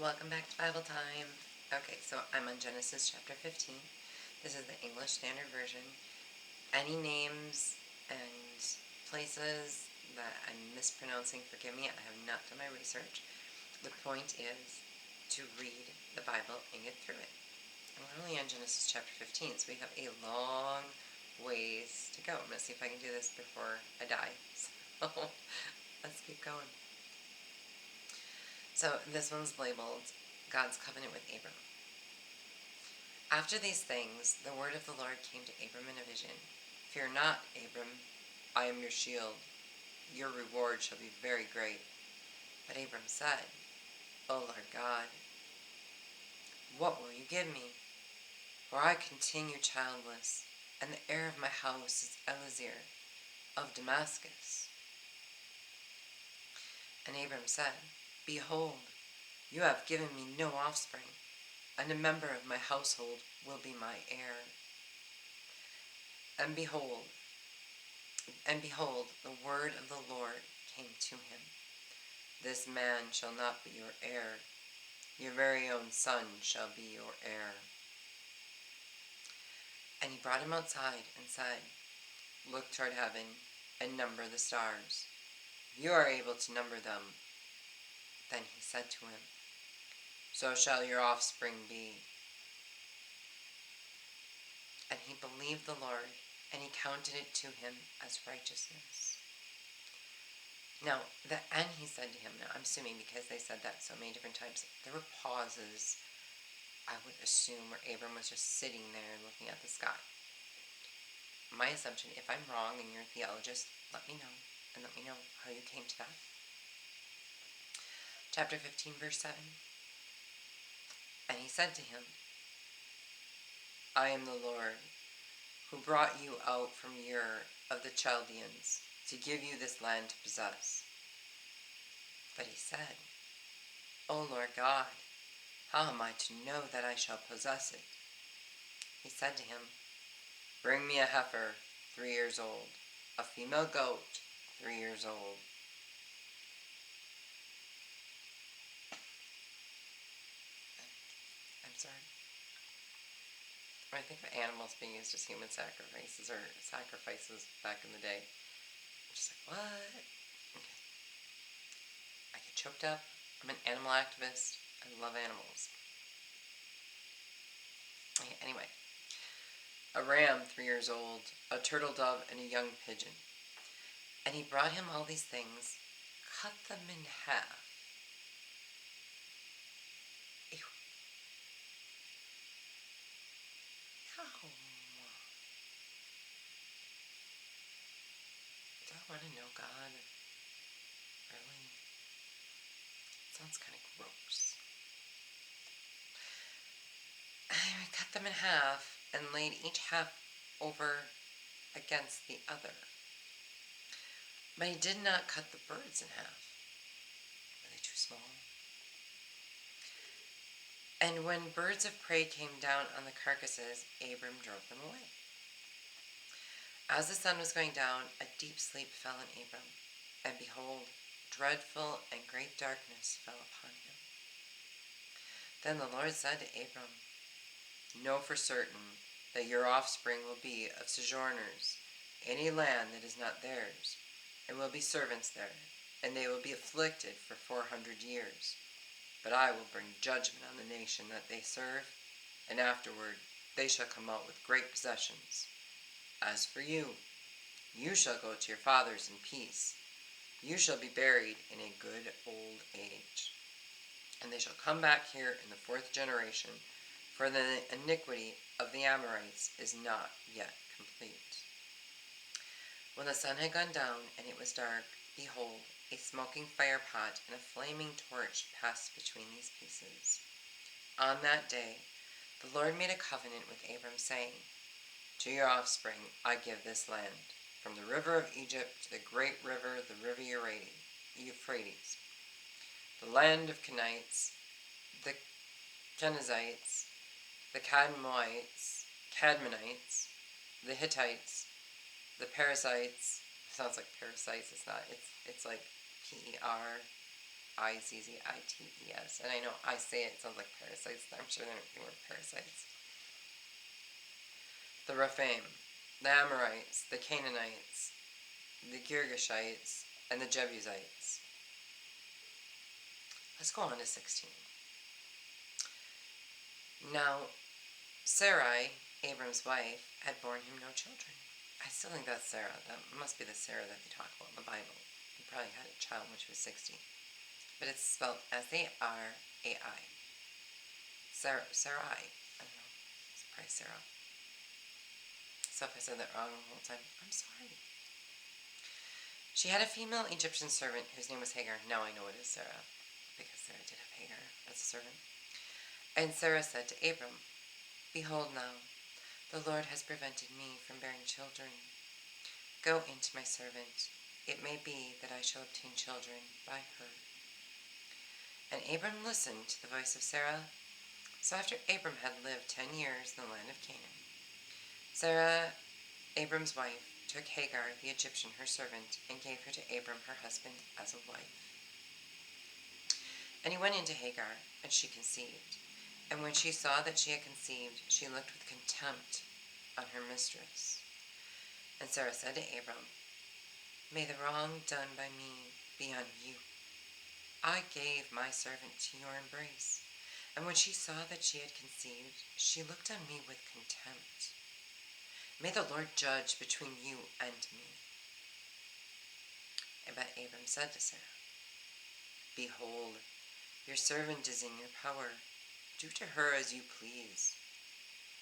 Welcome back to Bible Time. Okay, so I'm on Genesis chapter 15. This is the English Standard Version. Any names and places that I'm mispronouncing, forgive me, I have not done my research. The point is to read the Bible and get through it. And we're only on Genesis chapter 15, so we have a long ways to go. I'm going to see if I can do this before I die. So let's keep going. So this one's labeled God's Covenant with Abram. After these things, the word of the Lord came to Abram in a vision. Fear not, Abram, I am your shield. Your reward shall be very great. But Abram said, O Lord God, what will you give me? For I continue childless, and the heir of my house is Eliezer of Damascus. And Abram said, Behold, you have given me no offspring, and a member of my household will be my heir. And behold, the word of the Lord came to him. This man shall not be your heir. Your very own son shall be your heir. And he brought him outside and said, Look toward heaven and number the stars. You are able to number them. Then he said to him, So shall your offspring be. And he believed the Lord, and he counted it to him as righteousness. Now, and he said to him, now I'm assuming because they said that so many different times, there were pauses, I would assume, where Abram was just sitting there looking at the sky. My assumption, if I'm wrong and you're a theologist, let me know, and let me know how you came to that. Chapter 15, verse 7. And he said to him, I am the Lord, who brought you out from Ur of the Chaldeans, to give you this land to possess. But he said, O Lord God, how am I to know that I shall possess it? He said to him, Bring me a heifer 3 years old, a female goat 3 years old. I'm sorry. When I think of animals being used as human sacrifices or sacrifices back in the day, I'm just like, what? Okay. I get choked up. I'm an animal activist. I love animals. Okay, anyway. A ram 3 years old, a turtle dove, and a young pigeon. And he brought him all these things, cut them in half. Ew. Ow. Do I want to know God? Really? It sounds kind of gross. Anyway, cut them in half and laid each half over against the other. But he did not cut the birds in half. Were they too small? And when birds of prey came down on the carcasses, Abram drove them away. As the sun was going down, a deep sleep fell on Abram, and behold, dreadful and great darkness fell upon him. Then the Lord said to Abram, Know for certain that your offspring will be of sojourners, any land that is not theirs, and will be servants there, and they will be afflicted for 400 years. But I will bring judgment on the nation that they serve, and afterward they shall come out with great possessions. As for you, you shall go to your fathers in peace. You shall be buried in a good old age. And they shall come back here in the 4th generation, for the iniquity of the Amorites is not yet complete. When the sun had gone down and it was dark, behold, a smoking firepot and a flaming torch passed between these pieces. On that day, the Lord made a covenant with Abram, saying, To your offspring I give this land, from the river of Egypt to the great river, the river Euphrates, the land of Kenites, the Kenizzites, the Cadmonites, the Hittites, the Perizzites. Sounds like parasites. It's not. It's like P-E-R. P-R-A-R-A-S-I-Z-Z-I-T-E-S. And I know I say it sounds like parasites. I'm sure they weren't parasites. The Rephaim, the Amorites, the Canaanites, the Girgashites, and the Jebusites. Let's go on to 16. Now, Sarai, Abram's wife, had borne him no children. I still think that's Sarah. That must be the Sarah that they talk about in the Bible. He probably had a child when she was 60. But it's spelled S-A-R-A-I. Sarai. I don't know. It's probably Sarah. So if I said that wrong the whole time, I'm sorry. She had a female Egyptian servant whose name was Hagar. Now I know it is Sarah, because Sarah did have Hagar as a servant. And Sarah said to Abram, "Behold now, the Lord has prevented me from bearing children. Go into my servant. It may be that I shall obtain children by her." And Abram listened to the voice of Sarah. So after Abram had lived 10 years in the land of Canaan, Sarah, Abram's wife, took Hagar the Egyptian, her servant, and gave her to Abram her husband as a wife. And he went into Hagar, and she conceived. And when she saw that she had conceived, she looked with contempt on her mistress. And Sarah said to Abram, "May the wrong done by me be on you. I gave my servant to your embrace, and when she saw that she had conceived, she looked on me with contempt. May the Lord judge between you and me." But Abram said to Sarah, "Behold, your servant is in your power. Do to her as you please."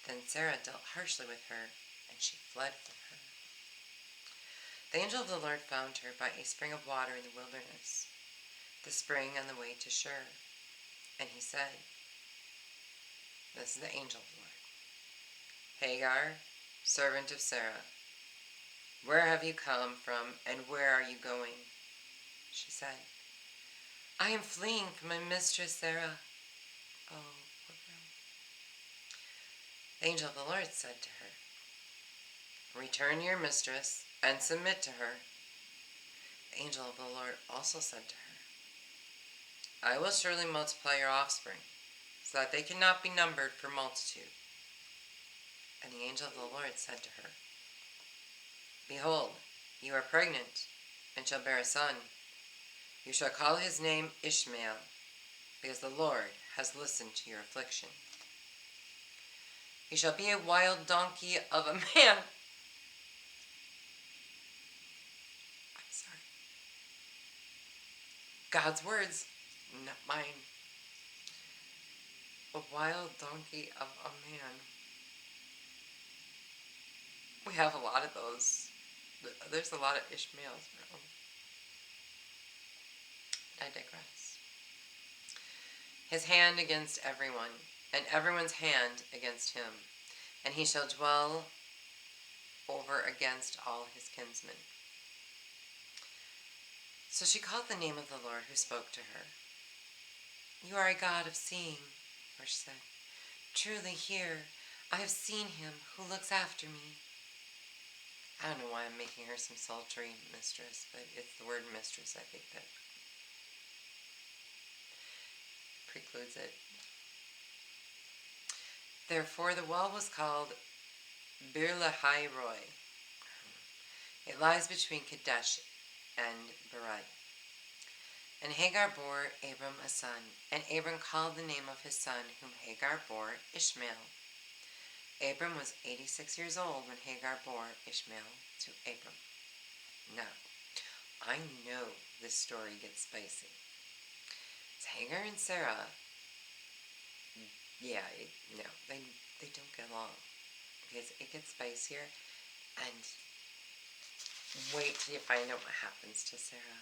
Then Sarah dealt harshly with her, and she fled from her. The angel of the Lord found her by a spring of water in the wilderness, the spring on the way to Shur. And he said, this is the angel of the Lord, "Hagar, servant of Sarah, where have you come from, and where are you going?" She said, "I am fleeing from my mistress Sarah." Oh, poor girl. The angel of the Lord said to her, "Return to your mistress and submit to her." The angel of the Lord also said to her, "I will surely multiply your offspring, so that they cannot be numbered for multitude." And the angel of the Lord said to her, "Behold, you are pregnant, and shall bear a son. You shall call his name Ishmael, because the Lord has listened to your affliction. He shall be a wild donkey of a man." I'm sorry. God's words, not mine. A wild donkey of a man. We have a lot of those. There's a lot of Ishmaels around. I digress. His hand against everyone, and everyone's hand against him, and he shall dwell over against all his kinsmen. So she called the name of the Lord who spoke to her. "You are a God of seeing," or she said. "Truly here I have seen him who looks after me." I don't know why I'm making her some sultry mistress, but it's the word mistress, I think, that precludes it. Therefore the well was called Bir Lahai Roi. It lies between Kadesh and Bered. And Hagar bore Abram a son, and Abram called the name of his son whom Hagar bore Ishmael. Abram was 86 years old when Hagar bore Ishmael to Abram. Now, I know this story gets spicy. It's Hagar and Sarah. Yeah, they don't get along, because it gets spicier, and wait till you find out what happens to Sarah.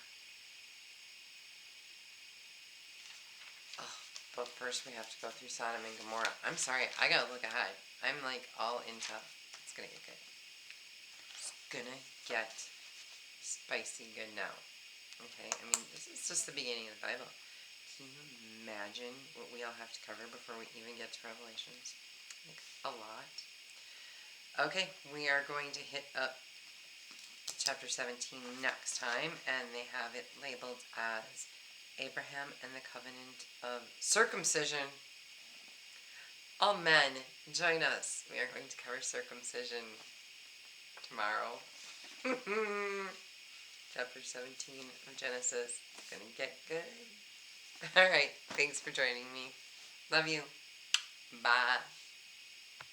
Oh, but first we have to go through Sodom and Gomorrah. I'm sorry, I gotta look ahead. I'm like all into, it's gonna get good. It's gonna get spicy good now. Okay, I mean, this is just the beginning of the Bible. Can you imagine what we all have to cover before we even get to Revelations? Like, a lot. Okay, we are going to hit up chapter 17 next time, and they have it labeled as Abraham and the covenant of circumcision. All men, join us. We are going to cover circumcision tomorrow. Chapter 17 of Genesis. It's gonna get good. Alright, thanks for joining me. Love you. Bye.